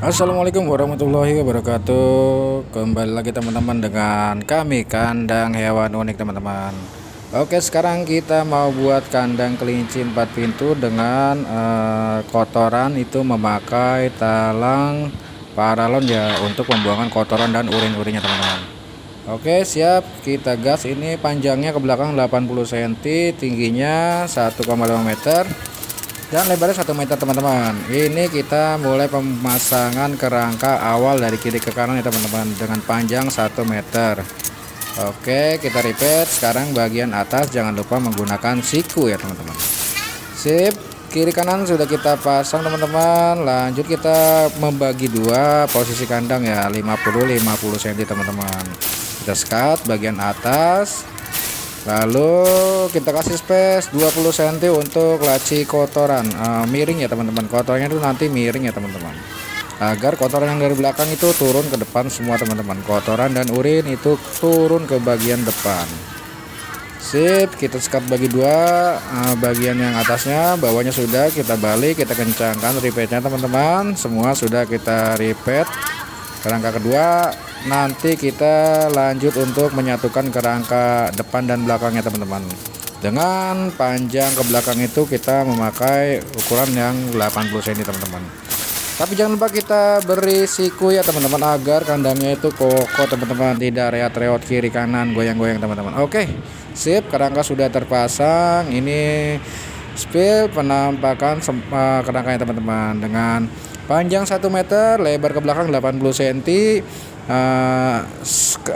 Assalamualaikum warahmatullahi wabarakatuh. Kembali lagi teman-teman dengan kami kandang hewan unik teman-teman. Oke, sekarang kita mau buat kandang kelinci 4 pintu dengan kotoran itu memakai talang paralon ya, untuk pembuangan kotoran dan urin-urinnya teman-teman. Oke, siap, kita gas. Ini panjangnya ke belakang 80 cm, tingginya 1,5 meter dan lebarnya 1 meter teman-teman. Ini kita mulai pemasangan kerangka awal dari kiri ke kanan ya teman-teman, dengan panjang 1 meter. Oke, kita repeat. Sekarang bagian atas jangan lupa menggunakan siku ya teman-teman. Sip, kiri kanan sudah kita pasang teman-teman. Lanjut kita membagi dua posisi kandang ya, 50 cm teman-teman. Kita sekat bagian atas, lalu kita kasih space 20 cm untuk laci kotoran miring ya teman-teman. Kotorannya itu nanti miring ya teman-teman, agar kotoran yang dari belakang itu turun ke depan semua teman-teman. Kotoran dan urin itu turun ke bagian depan. Sip, kita sekat bagi dua. Bagian yang atasnya, bawahnya sudah kita balik, kita kencangkan repeatnya teman-teman. Semua sudah kita repeat. Kerangka kedua nanti kita lanjut untuk menyatukan kerangka depan dan belakangnya teman-teman. Dengan panjang ke belakang itu kita memakai ukuran yang 80 cm teman-teman. Tapi jangan lupa kita beri siku ya teman-teman, agar kandangnya itu kokoh teman-teman, tidak reot-reot kiri kanan goyang-goyang teman-teman. Oke, sip, kerangka sudah terpasang. Ini spill penampakan kerangkanya teman-teman, dengan panjang 1 meter, lebar ke belakang 80 cm.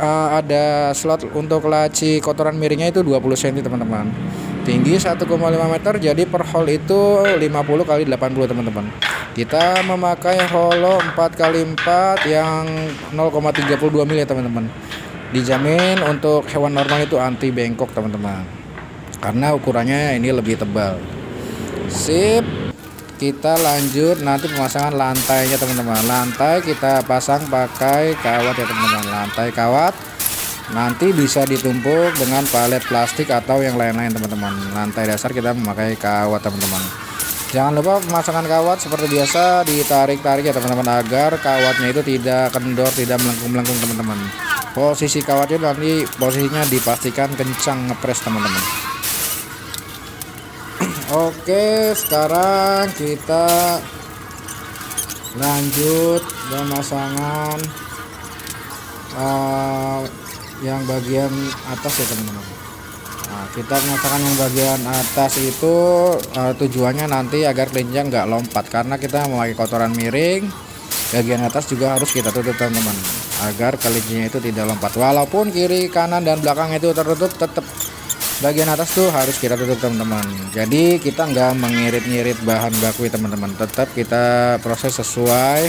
Ada slot untuk laci kotoran miringnya itu 20 cm teman-teman. Tinggi 1,5 meter, jadi per hole itu 50 kali 80 teman-teman. Kita memakai holo 4x4 yang 0,32 mili ya teman-teman. Dijamin untuk hewan normal itu anti bengkok teman-teman, karena ukurannya ini lebih tebal. Sip, kita lanjut nanti pemasangan lantainya teman-teman. Lantai kita pasang pakai kawat ya teman-teman. Lantai kawat nanti bisa ditumpuk dengan palet plastik atau yang lain-lain teman-teman. Lantai dasar kita memakai kawat teman-teman. Jangan lupa pemasangan kawat seperti biasa ditarik-tarik ya teman-teman, agar kawatnya itu tidak kendor, tidak melengkung-melengkung teman-teman. Posisi kawatnya nanti posisinya dipastikan kencang ngepres teman-teman. Oke, sekarang kita lanjut pemasangan yang bagian atas ya teman-teman. Nah, kita memasangkan yang bagian atas itu tujuannya nanti agar kelinci nggak lompat, karena kita memakai kotoran miring. Bagian atas juga harus kita tutup teman-teman, agar kelincinya itu tidak lompat. Walaupun kiri kanan dan belakang itu tertutup, tetap bagian atas tuh harus kita tutup teman-teman. Jadi kita nggak mengirit-ngirit bahan baku teman-teman, tetap kita proses sesuai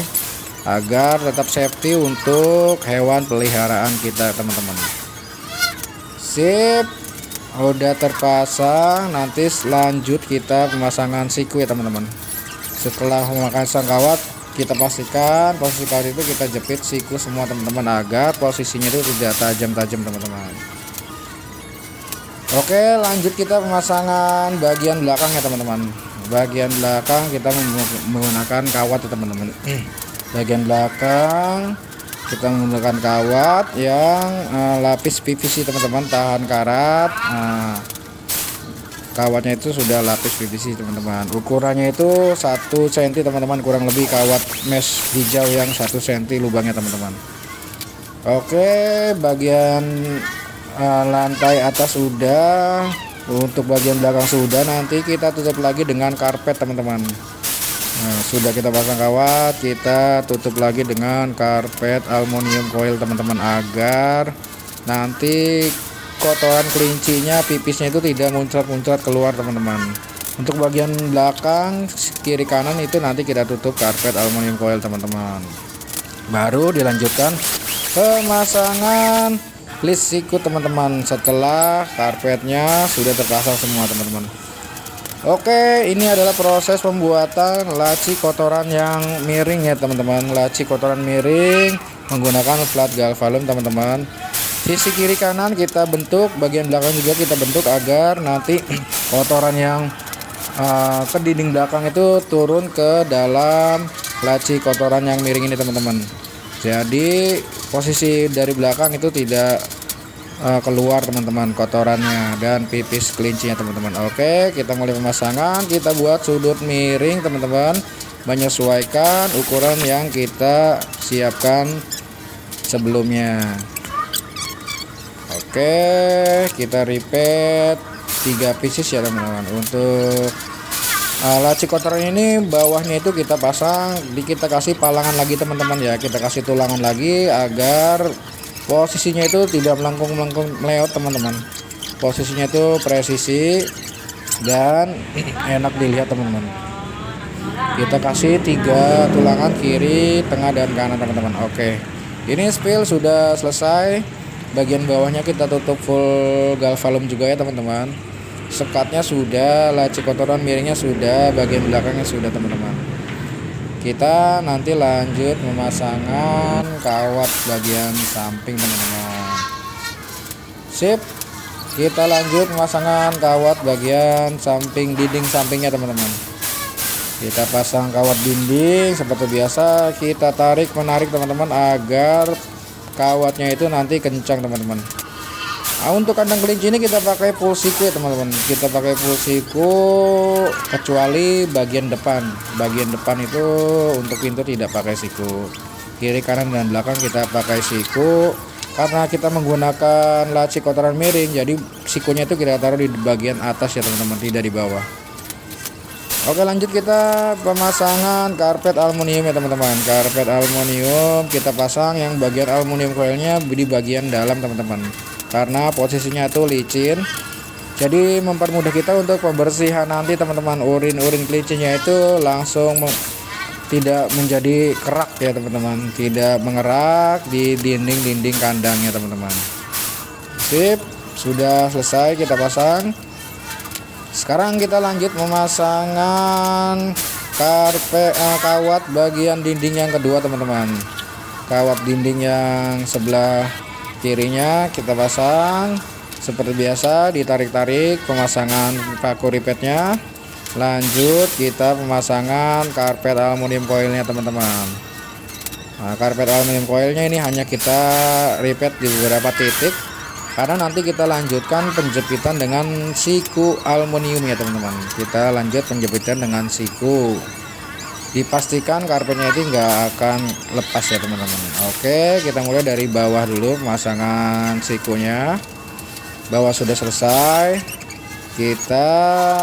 agar tetap safety untuk hewan peliharaan kita teman-teman. Sip, udah terpasang. Nanti lanjut kita pemasangan siku ya teman-teman. Setelah memasang kawat, kita pastikan posisi kawat itu kita jepit siku semua teman-teman, agar posisinya itu tidak tajam-tajam teman-teman. Oke, lanjut kita pemasangan bagian belakang ya teman-teman. Bagian belakang kita menggunakan kawat ya teman-teman. Bagian belakang kita menggunakan kawat yang lapis PVC teman-teman, tahan karat. Kawatnya itu sudah lapis PVC teman-teman. Ukurannya itu 1 cm teman-teman, kurang lebih kawat mesh hijau yang 1 cm lubangnya teman-teman. Oke, bagian lantai atas sudah, untuk bagian belakang sudah. Nanti kita tutup lagi dengan karpet teman-teman. Nah, sudah kita pasang kawat, kita tutup lagi dengan karpet aluminium coil teman-teman, agar nanti kotoran kelincinya, pipisnya itu tidak muncrat-muncrat keluar teman-teman. Untuk bagian belakang kiri kanan itu nanti kita tutup karpet aluminium coil teman-teman. Baru dilanjutkan pemasangan list siku teman-teman, setelah karpetnya sudah terpasang semua teman-teman. Oke, ini adalah proses pembuatan laci kotoran yang miring ya teman-teman. Laci kotoran miring menggunakan plat galvalum teman-teman. Sisi kiri kanan kita bentuk, bagian belakang juga kita bentuk, agar nanti kotoran yang ke dinding belakang itu turun ke dalam laci kotoran yang miring ini teman-teman. Jadi posisi dari belakang itu tidak keluar teman-teman kotorannya dan pipis kelincinya teman-teman. Oke, kita mulai pemasangan. Kita buat sudut miring teman-teman, menyesuaikan ukuran yang kita siapkan sebelumnya. Oke, kita repeat 3 pieces ya teman-teman. Untuk laci kotoran ini bawahnya itu kita pasang, kita kasih palangan lagi teman-teman ya, kita kasih tulangan lagi agar posisinya itu tidak melengkung meleot teman-teman. Posisinya itu presisi dan enak dilihat teman-teman. Kita kasih 3 tulangan kiri, tengah dan kanan teman-teman. Oke, ini spill sudah selesai. Bagian bawahnya kita tutup full galvalum juga ya teman-teman. Sekatnya sudah, laci kotoran miringnya sudah, bagian belakangnya sudah teman-teman. Kita nanti lanjut pemasangan kawat bagian samping teman-teman. Sip, kita lanjut pemasangan kawat bagian samping, dinding sampingnya teman-teman. Kita pasang kawat dinding seperti biasa, kita tarik menarik teman-teman agar kawatnya itu nanti kencang teman-teman. Untuk kandang kelinci ini kita pakai full siku ya teman-teman. Kita pakai full siku kecuali bagian depan. Bagian depan itu untuk pintu tidak pakai siku. Kiri, kanan dan belakang kita pakai siku. Karena kita menggunakan laci kotoran miring, jadi sikunya itu kita taruh di bagian atas ya teman-teman, tidak di bawah. Oke, lanjut kita pemasangan karpet aluminium ya teman-teman. Karpet aluminium kita pasang yang bagian aluminium coilnya di bagian dalam teman-teman. Karena posisinya itu licin, jadi mempermudah kita untuk pembersihan nanti teman-teman. Urin kelincinya itu langsung tidak menjadi kerak ya teman-teman, tidak mengerak di dinding kandangnya teman-teman. Sip, sudah selesai kita pasang. Sekarang kita lanjut pemasangan kawat bagian dinding yang kedua teman-teman. Kawat dinding yang sebelah kirinya kita pasang seperti biasa, ditarik-tarik pemasangan paku ripetnya. Lanjut kita pemasangan karpet aluminium coilnya teman-teman. Nah, karpet aluminium coilnya ini hanya kita ripet di beberapa titik karena nanti kita lanjutkan penjepitan dengan siku aluminium ya teman-teman. Kita lanjut penjepitan dengan siku. Dipastikan karpetnya itu enggak akan lepas ya teman-teman. Oke, kita mulai dari bawah dulu pemasangan sikunya. Bawah sudah selesai, kita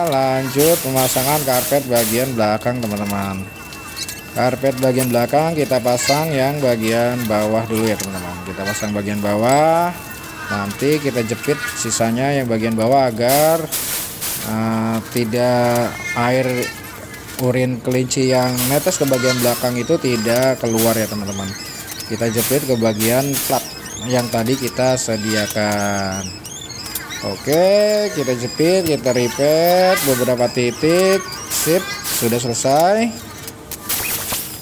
lanjut pemasangan karpet bagian belakang teman-teman. Karpet bagian belakang kita pasang yang bagian bawah dulu ya teman-teman. Kita pasang bagian bawah, nanti kita jepit sisanya yang bagian bawah agar tidak air urin kelinci yang netes ke bagian belakang itu tidak keluar ya teman-teman. Kita jepit ke bagian plat yang tadi kita sediakan. Oke, kita jepit, kita ripet beberapa titik. Sip, sudah selesai.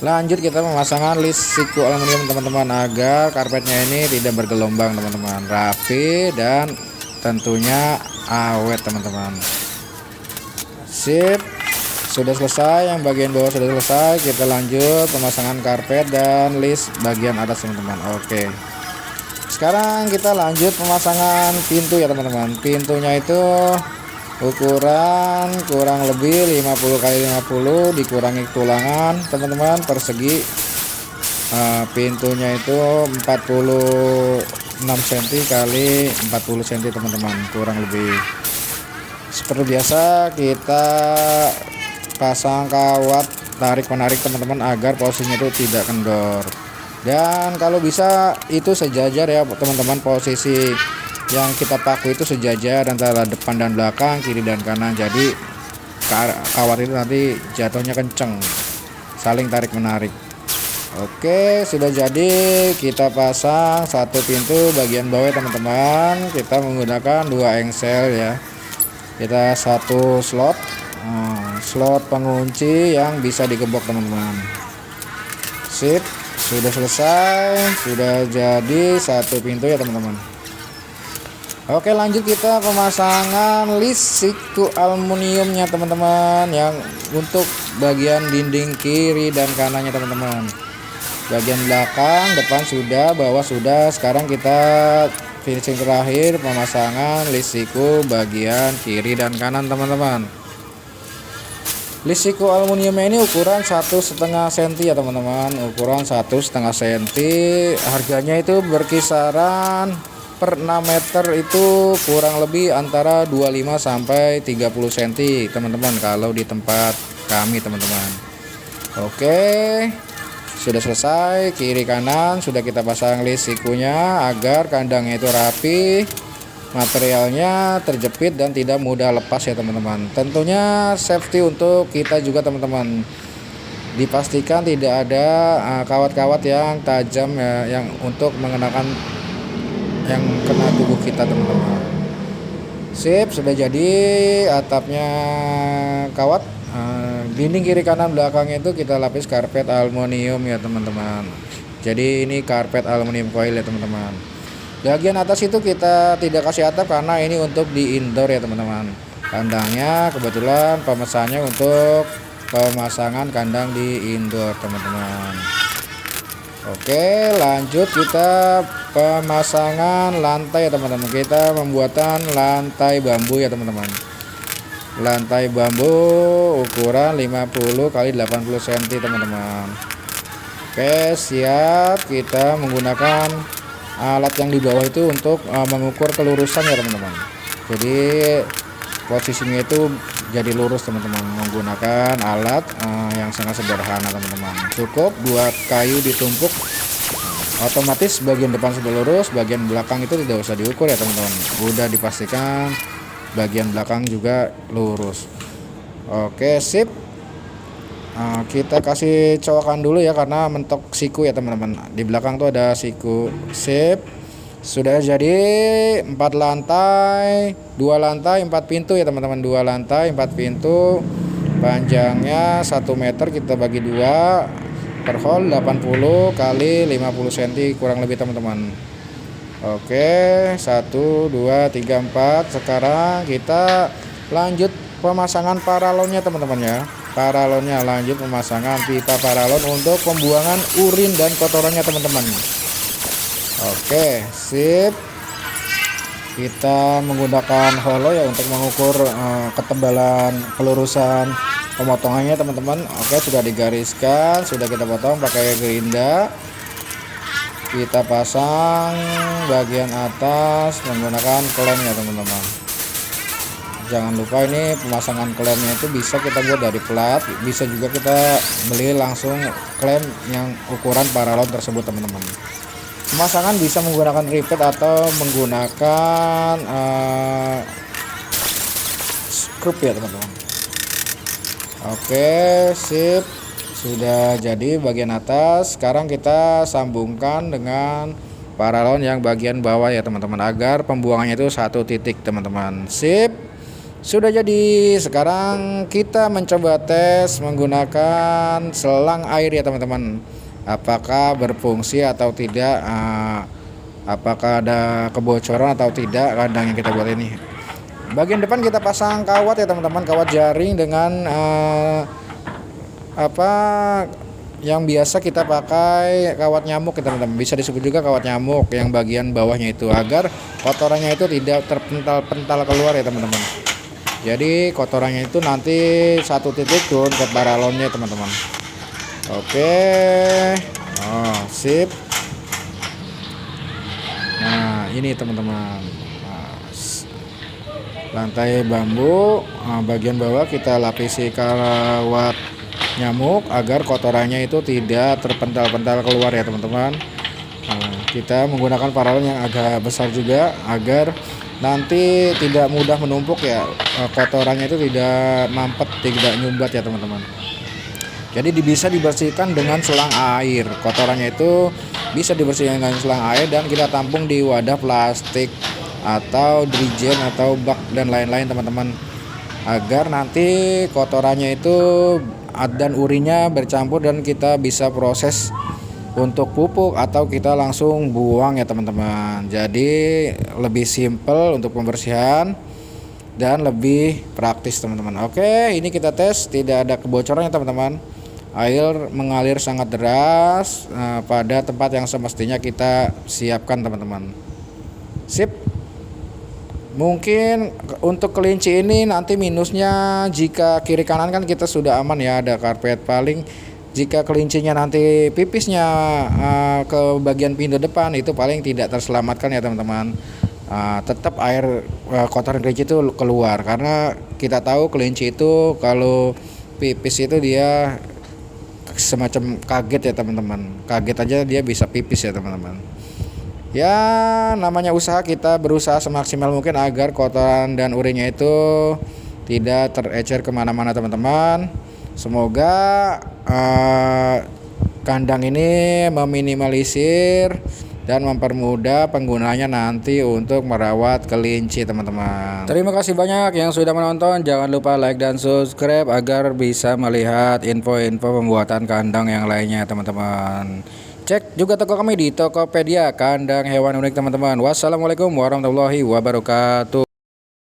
Lanjut kita pemasangan list siku aluminium teman-teman agar karpetnya ini tidak bergelombang teman-teman, rapi dan tentunya awet teman-teman. Sip, sudah selesai, yang bagian bawah sudah selesai. Kita lanjut pemasangan karpet dan list bagian atas teman-teman. Oke, sekarang kita lanjut pemasangan pintu ya teman-teman. Pintunya itu ukuran kurang lebih 50 x 50 dikurangi tulangan teman-teman, persegi. Pintunya itu 46 cm kali 40 cm teman-teman, kurang lebih. Seperti biasa kita pasang kawat tarik menarik teman-teman agar posisinya itu tidak kendor, dan kalau bisa itu sejajar ya teman-teman. Posisi yang kita paku itu sejajar antara depan dan belakang, kiri dan kanan, jadi kawat itu nanti jatuhnya kenceng, saling tarik menarik. Oke, sudah jadi. Kita pasang satu pintu bagian bawah teman-teman. Kita menggunakan 2 engsel ya. Kita satu slot pengunci yang bisa digebok teman-teman. Sip, sudah selesai, sudah jadi satu pintu ya teman-teman. Oke, lanjut kita pemasangan list siku aluminiumnya teman-teman, yang untuk bagian dinding kiri dan kanannya teman-teman. Bagian belakang, depan sudah, bawah sudah. Sekarang kita finishing terakhir pemasangan list siku bagian kiri dan kanan teman-teman. List siku aluminiumnya ini ukuran 1,5 cm ya teman-teman, ukuran 1,5 cm. Harganya itu berkisaran per 6 meter itu kurang lebih antara 25 sampai 30 cm teman-teman, kalau di tempat kami teman-teman. Oke, sudah selesai, kiri kanan sudah kita pasang list sikunya agar kandangnya itu rapi, materialnya terjepit dan tidak mudah lepas ya teman-teman. Tentunya safety untuk kita juga teman-teman, dipastikan tidak ada kawat-kawat yang tajam ya, yang untuk mengenakan yang kena tubuh kita teman-teman. Sip, sudah jadi atapnya kawat. Dinding kiri kanan belakangnya itu kita lapis karpet aluminium ya teman-teman. Jadi ini karpet aluminium coil ya teman-teman. Bagian atas itu kita tidak kasih atap karena ini untuk di indoor ya teman-teman. Kandangnya kebetulan pemesannya untuk pemasangan kandang di indoor teman-teman. Oke, lanjut kita pemasangan lantai ya teman-teman. Kita membuatan lantai bambu ya teman-teman. Lantai bambu ukuran 50 kali 80 cm teman-teman. Oke, siap. Kita menggunakan alat yang di bawah itu untuk mengukur kelurusan ya teman-teman. Jadi posisinya itu jadi lurus teman-teman, menggunakan alat yang sangat sederhana teman-teman. Cukup buat kayu ditumpuk, otomatis bagian depan sudah lurus, bagian belakang itu tidak usah diukur ya teman-teman, udah dipastikan bagian belakang juga lurus. Oke, sip. Kita kasih cowokan dulu ya karena mentok siku ya teman-teman. Di belakang tuh ada siku. Sip. Sudah jadi 4 lantai, 2 lantai 4 pintu ya teman-teman. 2 lantai 4 pintu, panjangnya 1 meter, kita bagi 2 per hall 80 kali 50 cm kurang lebih teman-teman. Oke, 1 2 3 4. Sekarang kita lanjut pemasangan paralonnya teman-teman ya. Paralonnya, lanjut pemasangan pipa paralon untuk pembuangan urin dan kotorannya teman-teman. Oke, sip. Kita menggunakan holo ya untuk mengukur ketebalan kelurusan pemotongannya teman-teman. Oke, sudah digariskan, sudah kita potong pakai gerinda. Kita pasang bagian atas menggunakan klem ya teman-teman. Jangan lupa ini pemasangan klemnya itu bisa kita buat dari plat, bisa juga kita beli langsung klem yang ukuran paralon tersebut teman-teman. Pemasangan bisa menggunakan ripet atau menggunakan skrup ya teman-teman. Oke, sip. Sudah jadi bagian atas. Sekarang kita sambungkan dengan paralon yang bagian bawah ya teman-teman, agar pembuangannya itu satu titik teman-teman. Sip. Sudah jadi. Sekarang kita mencoba tes menggunakan selang air ya teman-teman, apakah berfungsi atau tidak, apakah ada kebocoran atau tidak kandang yang kita buat ini. Bagian depan kita pasang kawat ya teman-teman, kawat jaring dengan yang biasa kita pakai kawat nyamuk ya teman-teman, bisa disebut juga kawat nyamuk yang bagian bawahnya itu, agar kotorannya itu tidak terpental-pental keluar ya teman-teman. Jadi kotorannya itu nanti satu titik turun ke paralonnya teman-teman. Oke, sip. Nah ini teman-teman, lantai bambu, bagian bawah kita lapisi kawat nyamuk agar kotorannya itu tidak terpental-pental keluar ya teman-teman. Kita menggunakan paralon yang agak besar juga agar nanti tidak mudah menumpuk ya, kotorannya itu tidak mampet, tidak nyumbat ya teman-teman. Jadi bisa dibersihkan dengan selang air, kotorannya itu bisa dibersihkan dengan selang air dan kita tampung di wadah plastik atau dirijen atau bak dan lain-lain teman-teman, agar nanti kotorannya itu dan urinnya bercampur dan kita bisa proses untuk pupuk atau kita langsung buang ya teman-teman. Jadi lebih simple untuk pembersihan dan lebih praktis teman-teman. Oke, ini kita tes tidak ada kebocoran ya teman-teman. Air mengalir sangat deras pada tempat yang semestinya kita siapkan teman-teman. Sip. Mungkin untuk kelinci ini nanti minusnya jika kiri kanan kan kita sudah aman ya, ada karpet. Paling jika kelincinya nanti pipisnya ke bagian pintu depan itu paling tidak terselamatkan ya teman-teman. Tetap air kotoran kelinci itu keluar, karena kita tahu kelinci itu kalau pipis itu dia semacam kaget ya teman-teman. Kaget aja dia bisa pipis ya teman-teman. Ya namanya usaha, kita berusaha semaksimal mungkin agar kotoran dan urinnya itu tidak terecer kemana-mana teman-teman. Semoga kandang ini meminimalisir dan mempermudah penggunanya nanti untuk merawat kelinci teman-teman. Terima kasih banyak yang sudah menonton. Jangan lupa like dan subscribe agar bisa melihat info-info pembuatan kandang yang lainnya teman-teman. Cek juga toko kami di Tokopedia Kandang Hewan Unik teman-teman. Wassalamualaikum warahmatullahi wabarakatuh.